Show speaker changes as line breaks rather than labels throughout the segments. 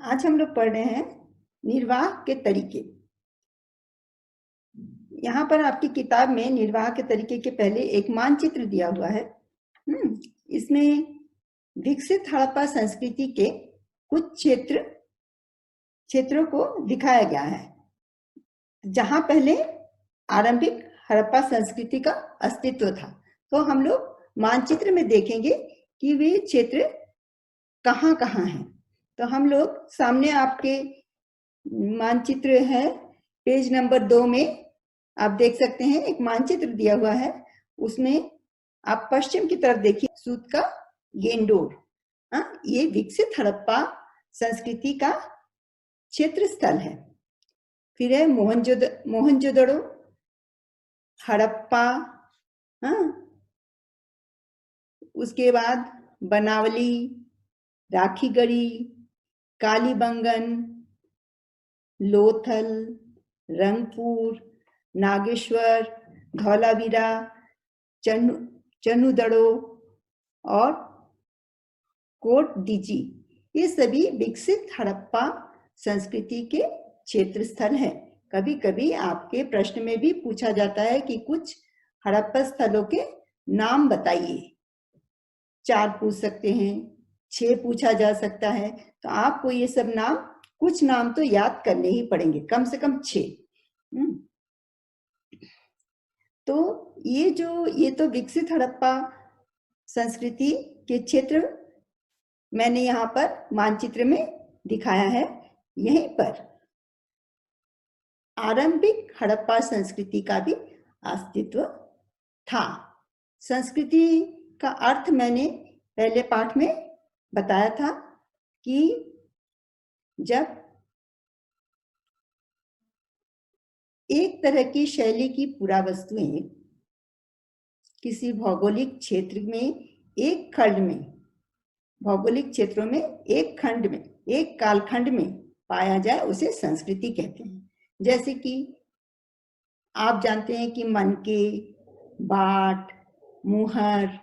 आज हम लोग पढ़ रहे हैं निर्वाह के तरीके। यहाँ पर आपकी किताब में निर्वाह के तरीके के पहले एक मानचित्र दिया हुआ है। इसमें विकसित हड़प्पा संस्कृति के कुछ क्षेत्रों को दिखाया गया है जहां पहले आरंभिक हड़प्पा संस्कृति का अस्तित्व था। तो हम लोग मानचित्र में देखेंगे कि वे क्षेत्र कहाँ कहाँ हैं। तो हम लोग सामने आपके मानचित्र है, पेज नंबर 2 में आप देख सकते हैं एक मानचित्र दिया हुआ है। उसमें आप पश्चिम की तरफ देखिए, सूत का गेंडोर। ये विकसित हड़प्पा संस्कृति का क्षेत्र स्थल है। फिर है मोहनजोदड़ो, हड़प्पा, उसके बाद बनावली, राखीगढ़ी, कालीबंगन, लोथल, रंगपुर, नागेश्वर, धौलावीरा, चनुदड़ो और कोट डीजी, ये सभी विकसित हड़प्पा संस्कृति के क्षेत्र स्थल हैं। कभी कभी आपके प्रश्न में भी पूछा जाता है कि कुछ हड़प्पा स्थलों के नाम बताइए। 4 पूछ सकते हैं, 6 पूछा जा सकता है। तो आपको ये सब नाम, कुछ नाम तो याद करने ही पड़ेंगे, कम से कम 6। तो ये तो विकसित हड़प्पा संस्कृति के क्षेत्र मैंने यहाँ पर मानचित्र में दिखाया है। यहीं पर आरंभिक हड़प्पा संस्कृति का भी अस्तित्व था। संस्कृति का अर्थ मैंने पहले पाठ में बताया था कि जब एक तरह की शैली की पुरावस्तुएं किसी भौगोलिक क्षेत्र में, एक खंड में, भौगोलिक क्षेत्रों में एक खंड में, एक कालखंड में पाया जाए, उसे संस्कृति कहते हैं। जैसे कि आप जानते हैं कि मनके, बाट, मुहर,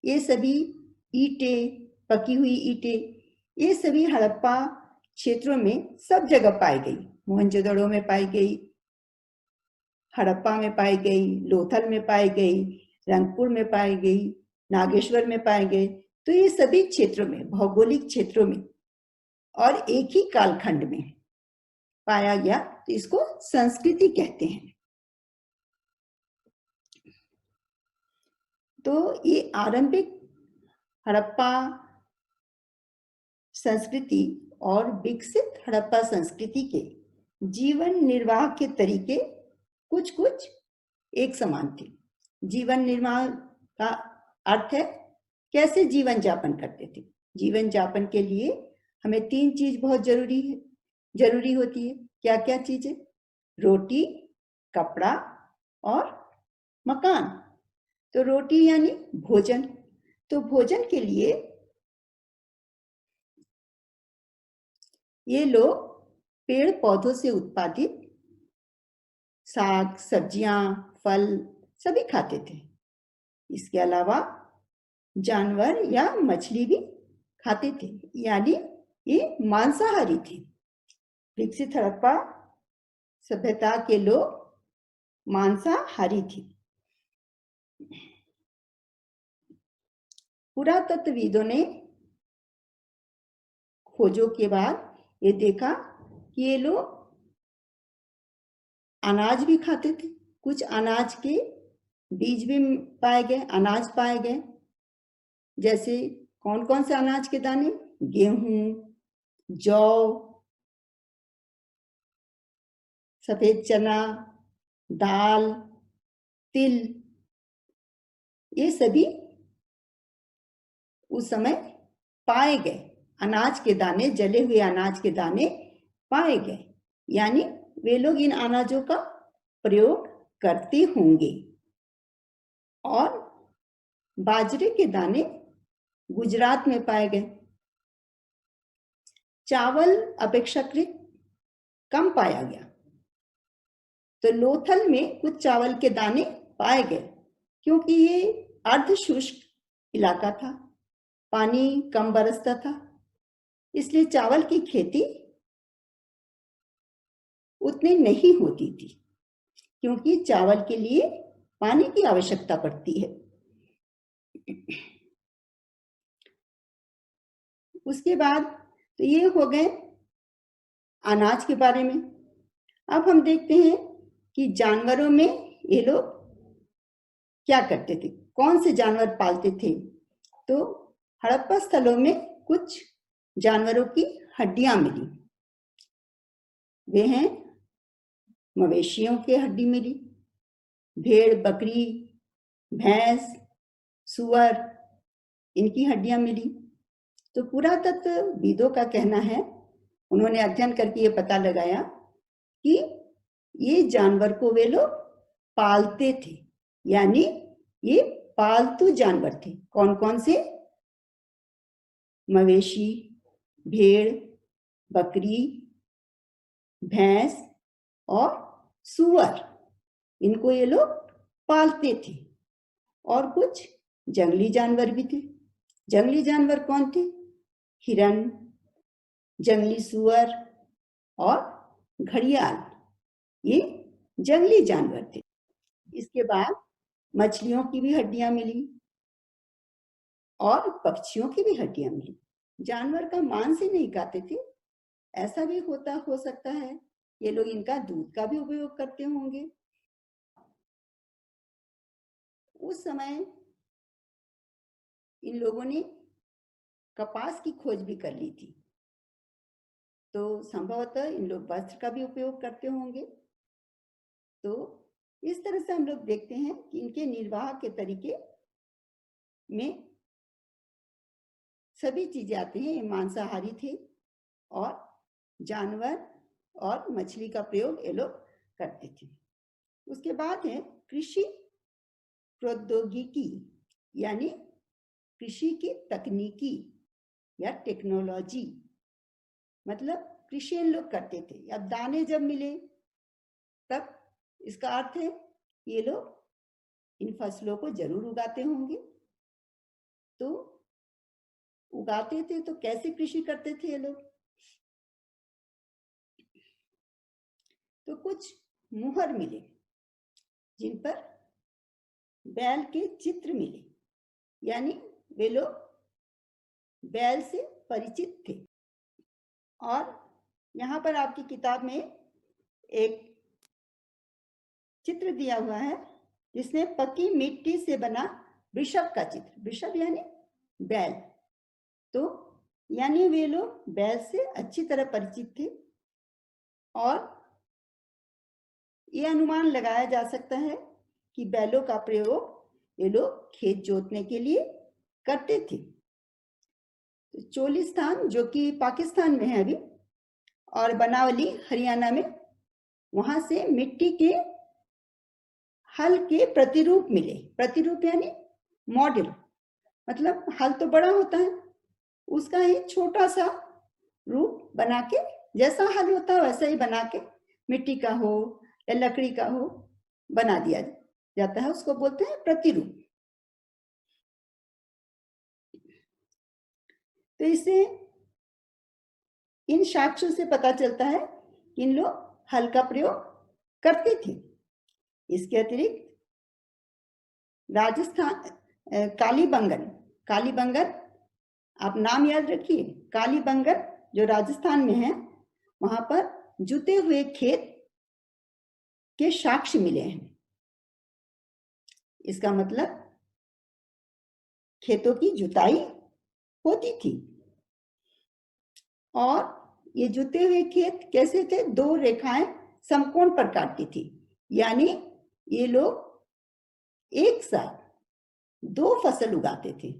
ये सभी ईंटें, पकी हुई ईंटें, ये सभी हड़प्पा क्षेत्रों में सब जगह पाई गई। मोहनजोदड़ो में पाई गई, हड़प्पा में पाई गई, लोथल में पाई गई, रंगपुर में पाई गई, नागेश्वर में पाए गए। तो ये सभी क्षेत्रों में, भौगोलिक क्षेत्रों में और एक ही कालखंड में पाया गया, तो इसको संस्कृति कहते हैं। तो ये आरंभिक हड़प्पा संस्कृति और विकसित हड़प्पा संस्कृति के जीवन निर्वाह के तरीके कुछ कुछ एक समान थे। जीवन निर्वाह का अर्थ है कैसे जीवन यापन करते थे। जीवन यापन के लिए हमें 3 चीज बहुत जरूरी होती है। क्या क्या चीजें? रोटी, कपड़ा और मकान। तो रोटी यानी भोजन। तो भोजन के लिए ये लोग पेड़ पौधों से उत्पादित साग, सब्जियां, फल सभी खाते थे। इसके अलावा जानवर या मछली भी खाते थे, यानी ये मांसाहारी थे। विकसित हड़प्पा सभ्यता के लोग मांसाहारी थे। पुरातत्वविदों ने खोजों के बाद ये देखा कि ये लोग अनाज भी खाते थे। कुछ अनाज के बीज भी पाए गए, अनाज पाए गए। जैसे कौन कौन से अनाज के दाने? गेहूं, जौ, सफेद चना, दाल, तिल, ये सभी उस समय पाए गए। अनाज के दाने, जले हुए अनाज के दाने पाए गए, यानी वे लोग इन अनाजों का प्रयोग करते होंगे। और बाजरे के दाने गुजरात में पाए गए। चावल अपेक्षाकृत कम पाया गया। तो लोथल में कुछ चावल के दाने पाए गए, क्योंकि ये अर्ध शुष्क इलाका था, पानी कम बरसता था। इसलिए चावल की खेती उतनी नहीं होती थी, क्योंकि चावल के लिए पानी की आवश्यकता पड़ती है। उसके बाद तो ये हो गए अनाज के बारे में। अब हम देखते हैं कि जानवरों में ये लोग क्या करते थे, कौन से जानवर पालते थे। तो हड़प्पा स्थलों में कुछ जानवरों की हड्डियां मिली। वे हैं मवेशियों की हड्डी मिली, भेड़, बकरी, भैंस, सुअर, इनकी हड्डियां मिली। तो पुरातत्वविदों का कहना है, उन्होंने अध्ययन करके ये पता लगाया कि ये जानवर को वे लोग पालते थे, यानी ये पालतू जानवर थे। कौन कौन से? मवेशी, भेड़, बकरी, भैंस और सुअर, इनको ये लोग पालते थे। और कुछ जंगली जानवर भी थे। जंगली जानवर कौन थे? हिरन, जंगली सुअर और घड़ियाल, ये जंगली जानवर थे। इसके बाद मछलियों की भी हड्डियां मिली और पक्षियों की भी हड्डियां मिली। जानवर का मांस ही नहीं खाते थे, ऐसा भी हो सकता है ये लोग इनका दूध का भी उपयोग करते होंगे। उस समय इन लोगों ने कपास की खोज भी कर ली थी, तो संभवतः इन लोग वस्त्र का भी उपयोग करते होंगे। तो इस तरह से हम लोग देखते हैं कि इनके निर्वाह के तरीके में सभी चीजें आती हैं। ये मांसाहारी थे और जानवर और मछली का प्रयोग ये लोग करते थे। उसके बाद है कृषि प्रौद्योगिकी, यानी कृषि की तकनीकी या टेक्नोलॉजी। मतलब कृषि इन लोग करते थे। अब दाने जब मिले तब इसका अर्थ है ये लोग इन फसलों को जरूर उगाते होंगे। तो उगाते थे तो कैसे कृषि करते थे ये लोग? तो कुछ मुहर मिले जिन पर बैल के चित्र मिले, यानी वे लोग बैल से परिचित थे। और यहाँ पर आपकी किताब में एक चित्र दिया हुआ है जिसमें पकी मिट्टी से बना वृषभ का चित्र। वृषभ यानी बैल। तो यानी वे लोग बैल से अच्छी तरह परिचित थे और ये अनुमान लगाया जा सकता है कि बैलों का प्रयोग ये लोग खेत जोतने के लिए करते थे। चोलिस्तान जो कि पाकिस्तान में है अभी, और बनावली हरियाणा में, वहां से मिट्टी के हल के प्रतिरूप मिले। प्रतिरूप यानी मॉडल, मतलब हल तो बड़ा होता है, उसका ही छोटा सा रूप बना के, जैसा हल होता है वैसा ही बना के, मिट्टी का हो या लकड़ी का हो, बना दिया जाता है, उसको बोलते हैं प्रतिरूप। तो इससे इन साक्ष्यों से पता चलता है कि इन लोग हल का प्रयोग करते थे। इसके अतिरिक्त राजस्थान कालीबंगन, कालीबंगन आप नाम याद रखिए, कालीबंगन जो राजस्थान में है, वहां पर जुते हुए खेत के साक्ष्य मिले हैं। इसका मतलब खेतों की जुताई होती थी। और ये जुते हुए खेत कैसे थे? दो रेखाएं समकोण पर काटती थी, यानी ये लोग एक साथ दो फसल उगाते थे।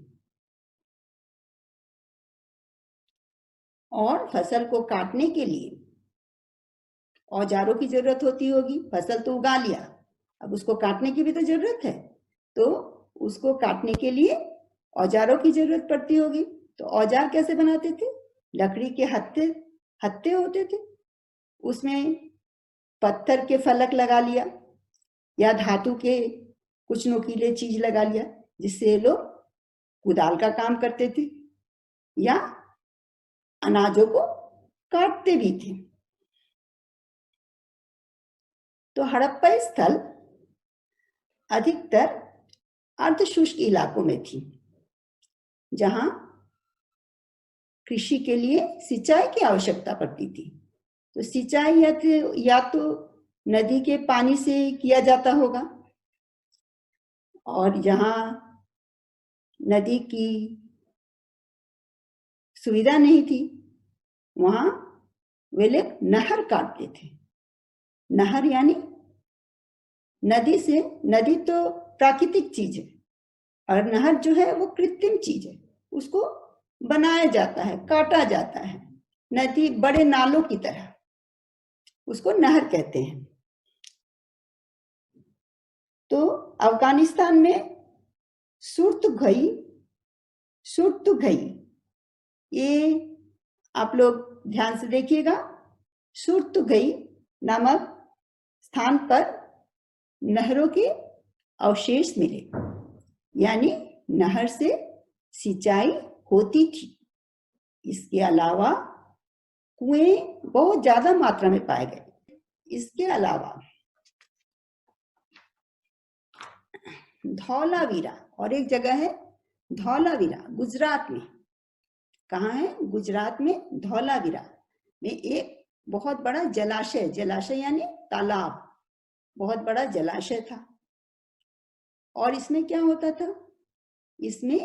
और फसल को काटने के लिए औजारों की जरूरत होती होगी। फसल तो उगा लिया, अब उसको काटने की भी तो जरूरत है, तो उसको काटने के लिए औजारों की जरूरत पड़ती होगी। तो औजार कैसे बनाते थे? लकड़ी के हत्थे होते थे, उसमें पत्थर के फलक लगा लिया या धातु के कुछ नुकीले चीज लगा लिया, जिससे लोग कुदाल का काम करते थे या अनाजों को काटते भी थे। तो हड़प्पा स्थल अधिकतर अर्धशुष्क इलाकों में थी, जहां कृषि के लिए सिंचाई की आवश्यकता पड़ती थी। तो सिंचाई या तो नदी के पानी से किया जाता होगा, और जहां नदी की सुविधा नहीं थी वहां वे लोग नहर काटते थे। नहर यानी नदी तो प्राकृतिक चीज है, और नहर जो है वो कृत्रिम चीज है, उसको बनाया जाता है, काटा जाता है। नदी बड़े नालों की तरह, उसको नहर कहते हैं। तो अफगानिस्तान में सुर्तुघई ये आप लोग ध्यान से देखिएगा। सुर्तुघई नामक स्थान पर नहरों के अवशेष मिले, यानी नहर से सिंचाई होती थी। इसके अलावा कुएं बहुत ज्यादा मात्रा में पाए गए। इसके अलावा धौलावीरा, और एक जगह है धौलावीरा, गुजरात में। कहाँ है? गुजरात में धौलावीरा में एक बहुत बड़ा जलाशय यानी तालाब, बहुत बड़ा जलाशय था। और इसमें क्या होता था? इसमें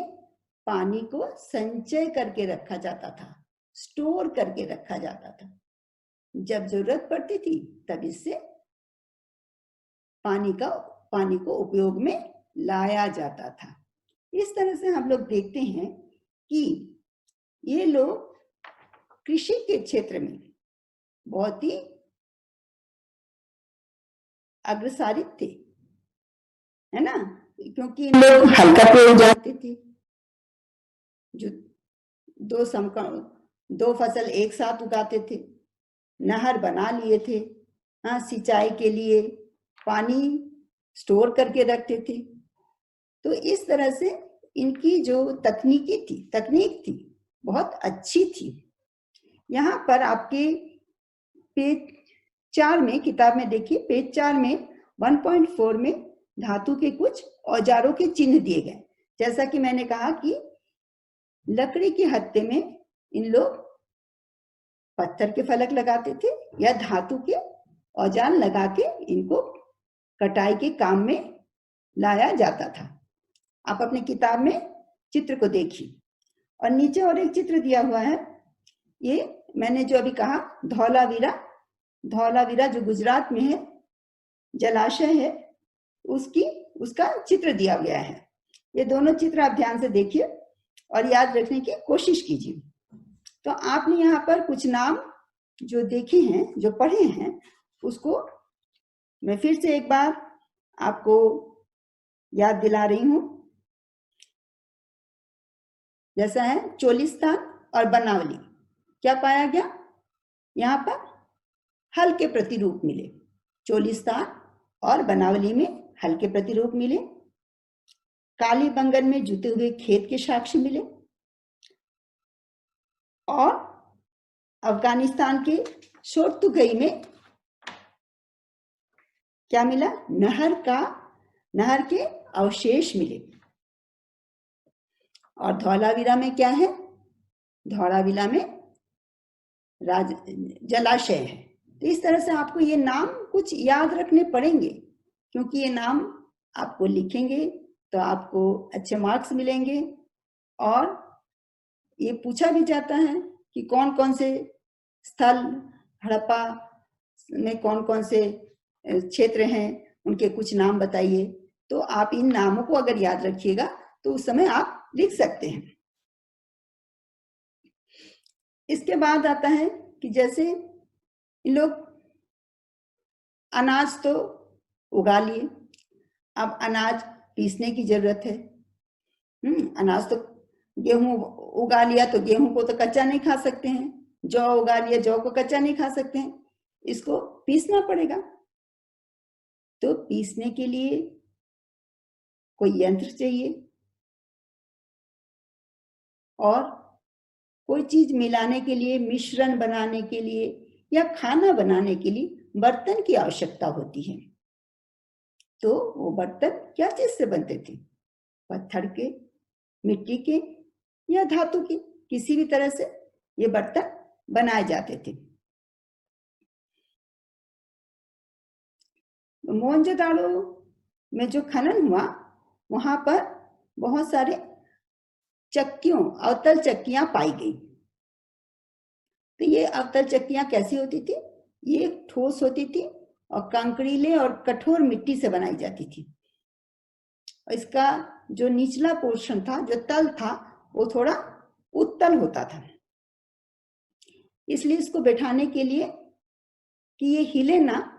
पानी को संचय करके रखा जाता था, स्टोर करके रखा जाता था। जब जरूरत पड़ती थी तब इससे पानी को उपयोग में लाया जाता था। इस तरह से हम लोग देखते हैं कि ये लोग कृषि के क्षेत्र में बहुत ही अग्रसारित थे, है ना, क्योंकि लोग हल्का प्रयोग जानते थे। जो दो फसल एक साथ उगाते थे, नहर बना लिए थे, हाँ, सिंचाई के लिए पानी स्टोर करके रखते थे। तो इस तरह से इनकी जो तकनीक थी बहुत अच्छी थी। यहाँ पर आपके पेज 4 में, किताब में देखिए, पेज 4 में 1.4 में धातु के कुछ औजारों के चिन्ह दिए गए। जैसा कि मैंने कहा कि लकड़ी के हत्थे में इन लोग पत्थर के फलक लगाते थे या धातु के औजार लगा के इनको कटाई के काम में लाया जाता था। आप अपनी किताब में चित्र को देखिए। और नीचे और एक चित्र दिया हुआ है, ये मैंने जो अभी कहा धौलावीरा जो गुजरात में है, जलाशय है, उसका चित्र दिया गया है। ये दोनों चित्र आप ध्यान से देखिए और याद रखने की कोशिश कीजिए। तो आपने यहाँ पर कुछ नाम जो देखे हैं, जो पढ़े हैं, उसको मैं फिर से एक बार आपको याद दिला रही हूं। जैसा है चोलिस्तान और बनावली, क्या पाया गया? यहाँ पर हल्के प्रतिरूप मिले। चोलिस्तान और बनावली में हल्के प्रतिरूप मिले। कालीबंगन में जुते हुए खेत के साक्ष्य मिले। और अफगानिस्तान के शोर्तुगई में क्या मिला? नहर के अवशेष मिले। और धौलावीरा में क्या है? धौलावीरा में जलाशय है। तो इस तरह से आपको ये नाम कुछ याद रखने पड़ेंगे, क्योंकि ये नाम आपको लिखेंगे तो आपको अच्छे मार्क्स मिलेंगे। और ये पूछा भी जाता है कि कौन कौन से स्थल हड़प्पा में, कौन कौन से क्षेत्र हैं, उनके कुछ नाम बताइए। तो आप इन नामों को अगर याद रखिएगा तो उस समय आप लिख सकते हैं। इसके बाद आता है कि जैसे इन लोग अनाज तो उगा लिए, अब अनाज पीसने की जरूरत है। अनाज तो गेहूं उगा लिया तो गेहूं को तो कच्चा नहीं खा सकते हैं, जौ उगा लिया, जौ को कच्चा नहीं खा सकते हैं, इसको पीसना पड़ेगा। तो पीसने के लिए कोई यंत्र चाहिए, और कोई चीज मिलाने के लिए, मिश्रण बनाने के लिए या खाना बनाने के लिए बर्तन की आवश्यकता होती है। तो वो बर्तन क्या चीज से बनते थे? पत्थर के, मिट्टी के या धातु के, किसी भी तरह से ये बर्तन बनाए जाते थे। मोहनजोदाड़ो में जो खनन हुआ वहां पर बहुत सारे चक्कियों, अवतल चक्कियां पाई गई। तो ये अवतल चक्कियां कैसी होती थी? ये ठोस होती थी और कंकरीले और कठोर मिट्टी से बनाई जाती थी। इसका जो निचला पोर्शन था, जो तल था, वो थोड़ा उत्तल होता था, इसलिए इसको बैठाने के लिए कि ये हिले ना,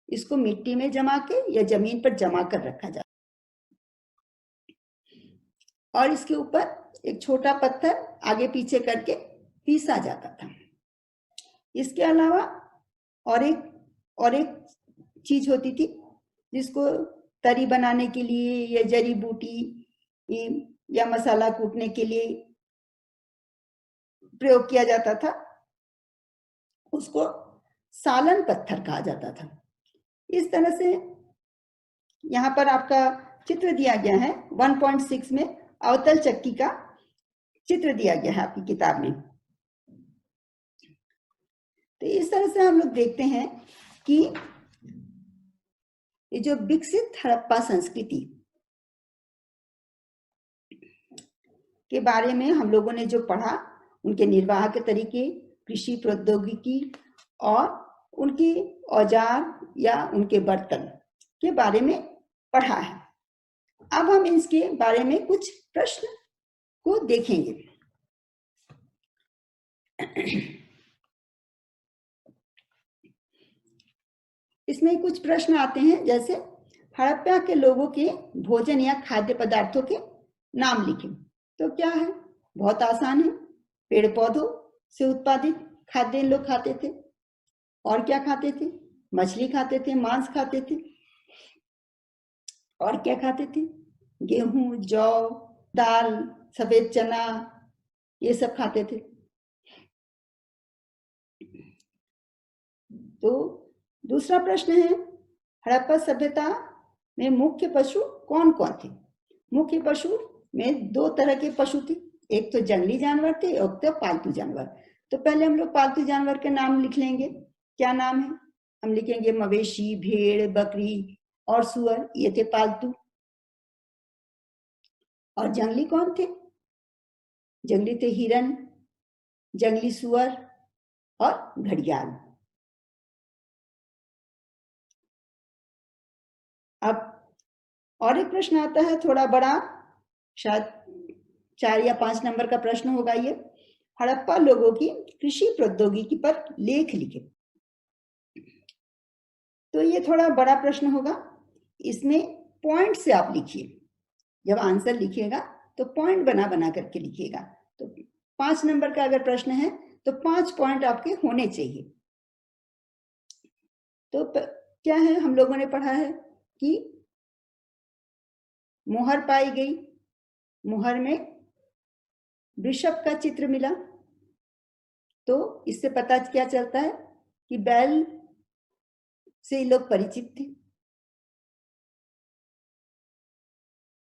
इसको मिट्टी में जमा के या जमीन पर जमा कर रखा जाता और इसके ऊपर एक छोटा पत्थर आगे पीछे करके पीसा जाता था। इसके अलावा और एक चीज होती थी जिसको तरी बनाने के लिए या जड़ी बूटी या मसाला कूटने के लिए प्रयोग किया जाता था, उसको सालन पत्थर कहा जाता था। इस तरह से यहाँ पर आपका चित्र दिया गया है 1.6 में, अवतल चक्की का चित्र दिया गया है आपकी किताब में। तो इस तरह से हम लोग देखते हैं कि ये जो विकसित हड़प्पा संस्कृति के बारे में हम लोगों ने जो पढ़ा, उनके निर्वाह के तरीके, कृषि प्रौद्योगिकी और उनके औजार या उनके बर्तन के बारे में पढ़ा है। अब हम इसके बारे में कुछ प्रश्न को देखेंगे। इसमें कुछ प्रश्न आते हैं, जैसे हड़प्पा के लोगों के भोजन या खाद्य पदार्थों के नाम लिखें। तो क्या है? बहुत आसान है। पेड़ पौधों से उत्पादित खाद्य लोग खाते थे। और क्या खाते थे? मछली खाते थे, मांस खाते थे। और क्या खाते थे? गेहूं, जौ, दाल, सफेद चना, ये सब खाते थे। तो दूसरा प्रश्न है, हड़प्पा सभ्यता में मुख्य पशु कौन कौन थे? मुख्य पशु में दो तरह के पशु थे, एक तो जंगली जानवर थे, एक तो पालतू जानवर। तो पहले हम लोग पालतू जानवर के नाम लिख लेंगे। क्या नाम है? हम लिखेंगे मवेशी, भेड़, बकरी और सुअर, ये थे पालतू। और जंगली कौन थे? जंगली थे हिरन, जंगली सुअर और घड़ियाल। अब और एक प्रश्न आता है, थोड़ा बड़ा, शायद 4 या 5 नंबर का प्रश्न होगा ये। हड़प्पा लोगों की कृषि प्रौद्योगिकी पर लेख लिखे। तो ये थोड़ा बड़ा प्रश्न होगा, इसमें पॉइंट से आप लिखिए। जब आंसर लिखिएगा तो पॉइंट बना बना करके लिखिएगा। तो 5 नंबर का अगर प्रश्न है तो 5 पॉइंट आपके होने चाहिए। तो क्या है, हम लोगों ने पढ़ा है कि मुहर पाई गई, मुहर में वृषभ का चित्र मिला। तो इससे पता क्या चलता है कि बैल से लोग परिचित थे।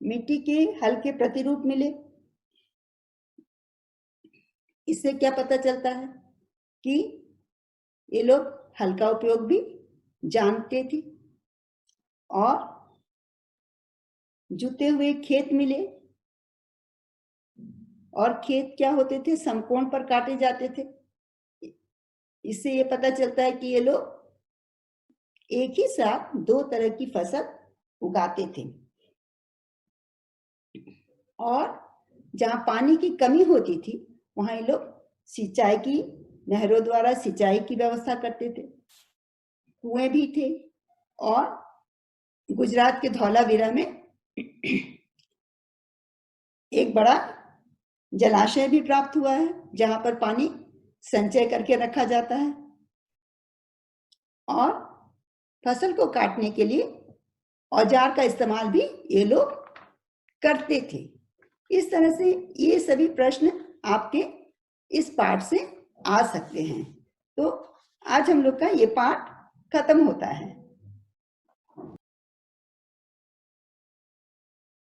मिट्टी के हल्के प्रतिरूप मिले, इससे क्या पता चलता है कि ये लोग हल का उपयोग भी जानते थे। और जुते हुए खेत मिले, और खेत क्या होते थे? समकोण पर काटे जाते थे। इससे ये पता चलता है कि ये लोग एक ही साथ 2 तरह की फसल उगाते थे। और जहां पानी की कमी होती थी वहां ये लोग सिंचाई की, नहरों द्वारा सिंचाई की व्यवस्था करते थे। कुएं भी थे। और गुजरात के धौलावीरा में एक बड़ा जलाशय भी प्राप्त हुआ है जहां पर पानी संचय करके रखा जाता है। और फसल को काटने के लिए औजार का इस्तेमाल भी ये लोग करते थे। इस तरह से ये सभी प्रश्न आपके इस पाठ से आ सकते हैं। तो आज हम लोग का ये पाठ खत्म होता है।